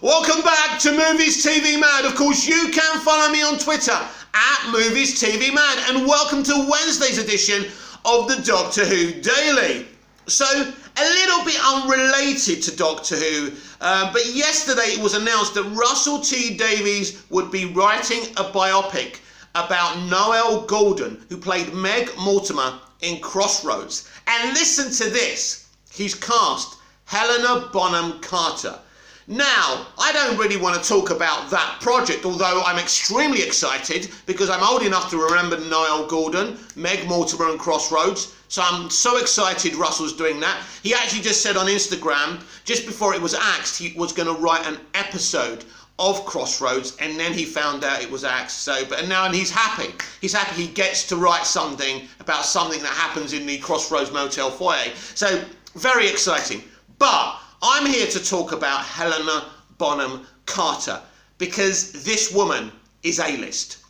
Welcome back to Movies TV Mad. Of course, you can follow me on Twitter at Movies TV Mad. And welcome to Wednesday's edition of the Doctor Who Daily. So, a little bit unrelated to Doctor Who, but yesterday it was announced that Russell T Davies would be writing a biopic about Noelle Gordon, who played Meg Mortimer in Crossroads. And listen to this, he's cast Helena Bonham Carter. Now, I don't really want to talk about that project, although I'm extremely excited because I'm old enough to remember Noelle Gordon, Meg Mortimer and Crossroads. So I'm so excited Russell's doing that. He actually just said on Instagram, just before it was axed, he was going to write an episode of Crossroads, and then he found out it was axed. So, but now and he's happy. He's happy he gets to write something about something that happens in the Crossroads Motel foyer. So, very exciting. But I'm here to talk about Helena Bonham Carter because this woman is A-list.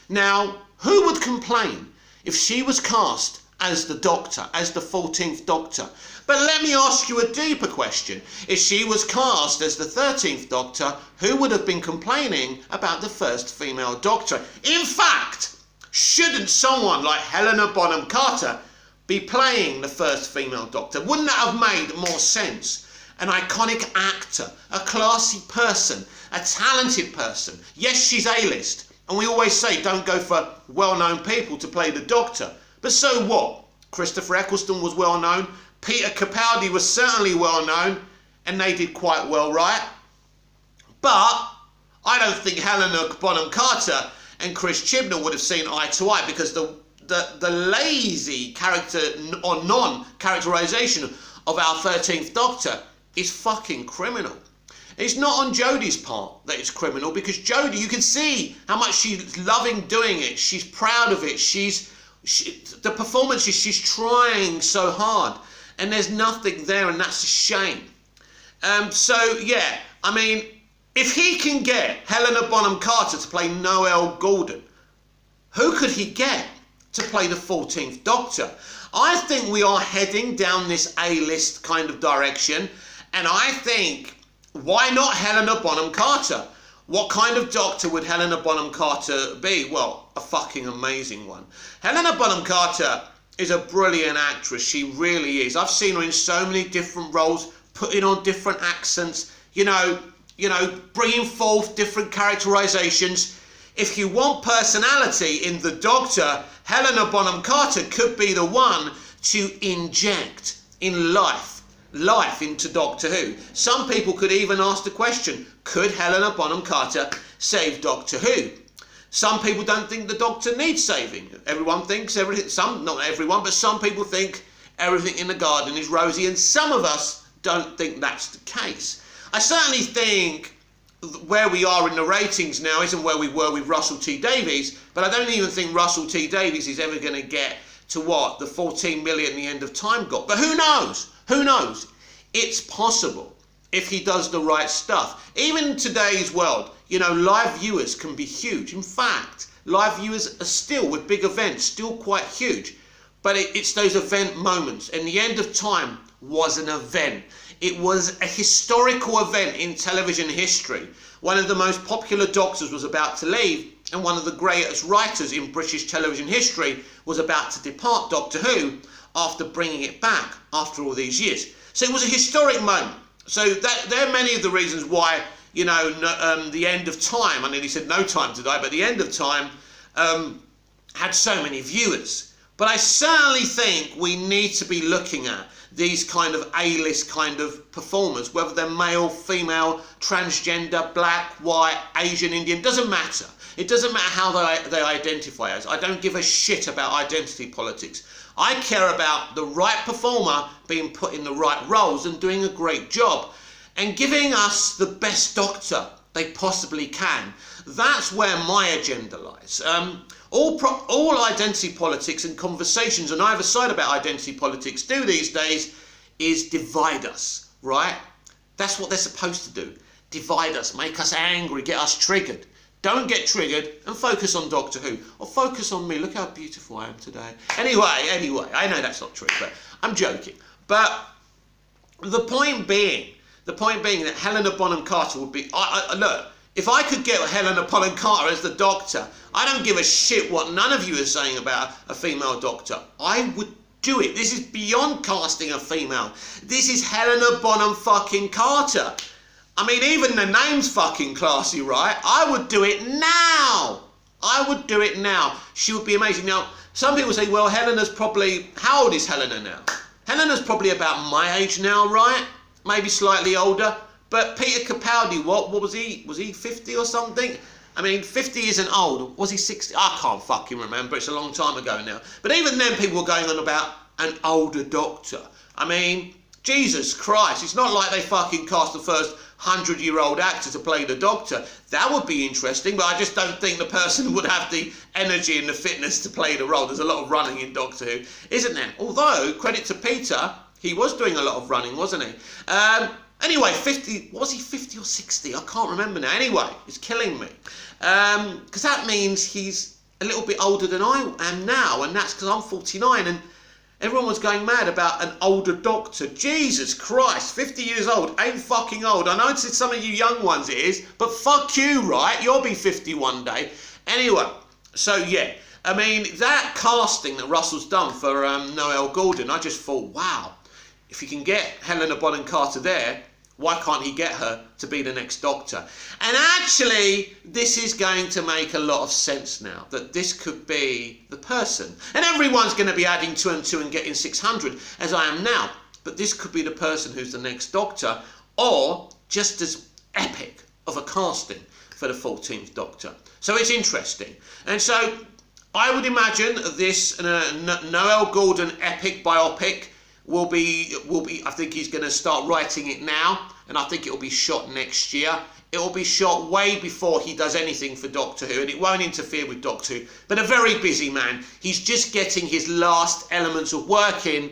Now, who would complain if she was cast as the Doctor, as the 14th Doctor? But let me ask you a deeper question. If she was cast as the 13th Doctor, who would have been complaining about the first female Doctor? In fact, shouldn't someone like Helena Bonham Carter be playing the first female Doctor? Wouldn't that have made more sense? An iconic actor, a classy person, a talented person. Yes, she's A-list, and we always say don't go for well-known people to play the Doctor. But so what? Christopher Eccleston was well-known, Peter Capaldi was certainly well-known, and they did quite well, right? But I don't think Helena Bonham Carter and Chris Chibnall would have seen eye to eye because the lazy character or non-characterisation of our 13th Doctor is fucking criminal. It's not on Jodie's part that it's criminal because Jodie, you can see how much she's loving doing it. She's proud of it. The performances, she's trying so hard, and there's nothing there, and that's a shame. So yeah, I mean, if he can get Helena Bonham Carter to play Noelle Gordon, who could he get to play the 14th Doctor? I think we are heading down this A-list kind of direction, and I think, why not Helena Bonham Carter? What kind of Doctor would Helena Bonham Carter be? Well, a fucking amazing one. Helena Bonham Carter is a brilliant actress. She really is. I've seen her in so many different roles, putting on different accents, you know, bringing forth different characterizations. If you want personality in the Doctor, Helena Bonham Carter could be the one to inject in life into Doctor Who. Some people could even ask the question, could Helena Bonham Carter save Doctor Who? Some people don't think the Doctor needs saving. Everyone thinks everything, not everyone, but some people think everything in the garden is rosy, and some of us don't think that's the case. I certainly think where we are in the ratings now isn't where we were with Russell T Davies, but I don't even think Russell T Davies is ever going to get to what the 14 million The End of Time got. But who knows? Who knows? It's possible if he does the right stuff. Even in today's world, live viewers can be huge. In fact, live viewers are still, with big events, still quite huge. But it's those event moments. And The End of Time was an event. It was a historical event in television history. One of the most popular Doctors was about to leave, and one of the greatest writers in British television history was about to depart Doctor Who after bringing it back after all these years. So it was a historic moment. So there are many of the reasons why, The End of Time, I nearly said No Time to Die, but The End of Time had so many viewers. But I certainly think we need to be looking at these kind of A-list kind of performers, whether they're male, female, transgender, black, white, Asian, Indian, doesn't matter. It doesn't matter how they identify as. I don't give a shit about identity politics. I care about the right performer being put in the right roles and doing a great job and giving us the best Doctor they possibly can. That's where my agenda lies. All identity politics and conversations on either side about identity politics do these days is divide us, right? That's what they're supposed to do. Divide us, make us angry, get us triggered. Don't get triggered and focus on Doctor Who. Or focus on me. Look how beautiful I am today. Anyway, I know that's not true, but I'm joking. But the point being The point being that Helena Bonham Carter would be... look, if I could get Helena Bonham Carter as the Doctor, I don't give a shit what none of you are saying about a female Doctor. I would do it. This is beyond casting a female. This is Helena Bonham fucking Carter. I mean, even the name's fucking classy, right? I would do it now. I would do it now. She would be amazing. Now, some people say, well, Helena's probably... How old is Helena now? Helena's probably about my age now, right? Maybe slightly older. But Peter Capaldi, what was he? Was he 50 or something? I mean, 50 isn't old. Was he 60? I can't fucking remember. It's a long time ago now. But even then, people were going on about an older Doctor. I mean, Jesus Christ. It's not like they fucking cast the first 100-year-old actor to play the Doctor. That would be interesting, but I just don't think the person would have the energy and the fitness to play the role. There's a lot of running in Doctor Who, isn't there? Although, credit to Peter, he was doing a lot of running, wasn't he? Anyway, 50, was he 50 or 60? I can't remember now. Anyway, it's killing me. Because that means he's a little bit older than I am now, and that's because I'm 49, and everyone was going mad about an older Doctor. Jesus Christ, 50 years old ain't fucking old. I know to some of you young ones it is, but fuck you, right? You'll be 50 one day. Anyway, so yeah. I mean, that casting that Russell's done for Noelle Gordon, I just thought, wow, if you can get Helena Bonham Carter there, why can't he get her to be the next Doctor? And actually, this is going to make a lot of sense now, that this could be the person. And everyone's going to be adding 2 and 2 and getting 600, as I am now. But this could be the person who's the next Doctor, or just as epic of a casting for the 14th Doctor. So it's interesting. And so I would imagine this Noelle Gordon epic biopic will be, I think he's going to start writing it now, and I think it will be shot next year. It will be shot way before he does anything for Doctor Who, and it won't interfere with Doctor Who. But a very busy man. He's just getting his last elements of work in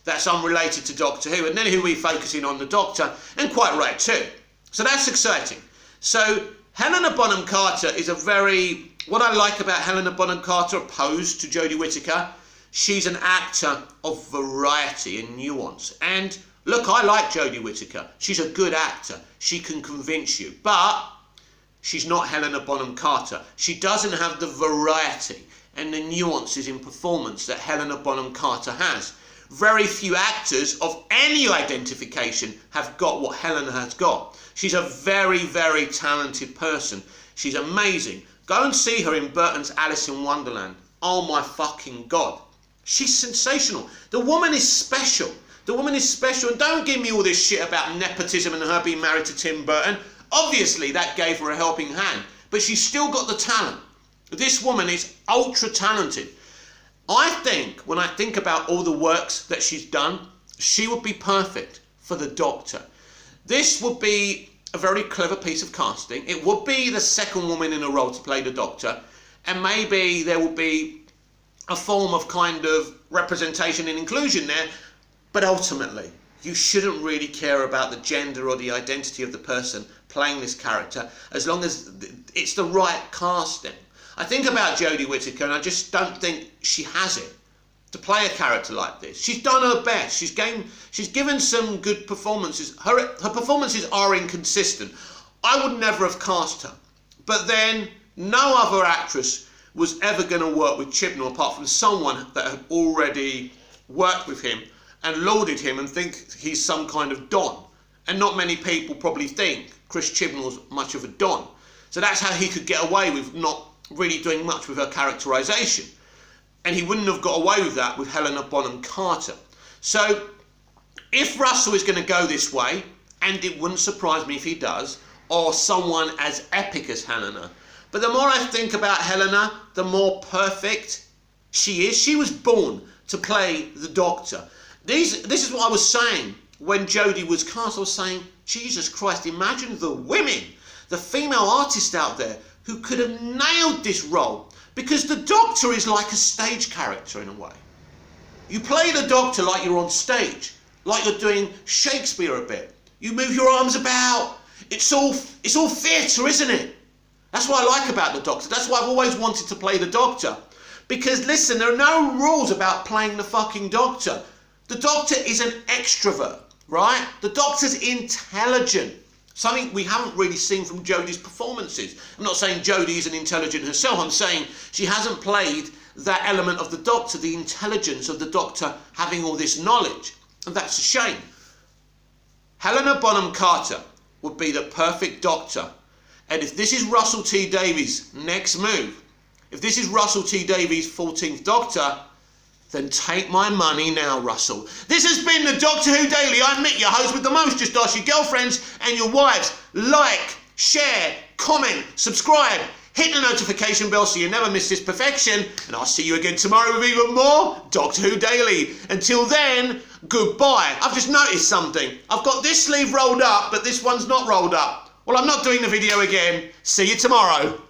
that's unrelated to Doctor Who, and then he'll be focusing on the Doctor, and quite right too. So that's exciting. So Helena Bonham Carter is a very... What I like about Helena Bonham Carter, opposed to Jodie Whittaker, she's an actor of variety and nuance. And look, I like Jodie Whittaker. She's a good actor. She can convince you. But she's not Helena Bonham Carter. She doesn't have the variety and the nuances in performance that Helena Bonham Carter has. Very few actors of any identification have got what Helena has got. She's a very, very talented person. She's amazing. Go and see her in Burton's Alice in Wonderland. Oh my fucking God. She's sensational. The woman is special. The woman is special. And don't give me all this shit about nepotism and her being married to Tim Burton. Obviously, that gave her a helping hand. But she's still got the talent. This woman is ultra talented. I think, when I think about all the works that she's done, she would be perfect for the Doctor. This would be a very clever piece of casting. It would be the second woman in a role to play the Doctor. And maybe there will be a form of kind of representation and inclusion there. But ultimately, you shouldn't really care about the gender or the identity of the person playing this character, as long as it's the right casting. I think about Jodie Whittaker, and I just don't think she has it to play a character like this. She's done her best. She's given some good performances. Her performances are inconsistent. I would never have cast her. But then no other actress was ever going to work with Chibnall apart from someone that had already worked with him and lauded him and think he's some kind of Don. And not many people probably think Chris Chibnall's much of a Don. So that's how he could get away with not really doing much with her characterisation. And he wouldn't have got away with that with Helena Bonham Carter. So if Russell is going to go this way, and it wouldn't surprise me if he does, or someone as epic as Helena, but the more I think about Helena, the more perfect she is. She was born to play the Doctor. This is what I was saying when Jodie was cast. I was saying, Jesus Christ, imagine the women, the female artists out there who could have nailed this role. Because the Doctor is like a stage character in a way. You play the Doctor like you're on stage, like you're doing Shakespeare a bit. You move your arms about. It's all theatre, isn't it? That's what I like about the Doctor. That's why I've always wanted to play the Doctor. Because listen, there are no rules about playing the fucking Doctor. The Doctor is an extrovert. right? The Doctor's intelligent. Something we haven't really seen from Jodie's performances. I'm not saying Jodie isn't intelligent herself. I'm saying she hasn't played that element of the Doctor, the intelligence of the Doctor having all this knowledge. And that's a shame. Helena Bonham Carter would be the perfect Doctor. And if this is Russell T Davies' next move, if this is Russell T Davies' 14th Doctor, then take my money now, Russell. This has been the Doctor Who Daily. I'm Mick, your host with the most. Just ask your girlfriends and your wives. Like, share, comment, subscribe. Hit the notification bell so you never miss this perfection. And I'll see you again tomorrow with even more Doctor Who Daily. Until then, goodbye. I've just noticed something. I've got this sleeve rolled up, but this one's not rolled up. Well, I'm not doing the video again. See you tomorrow.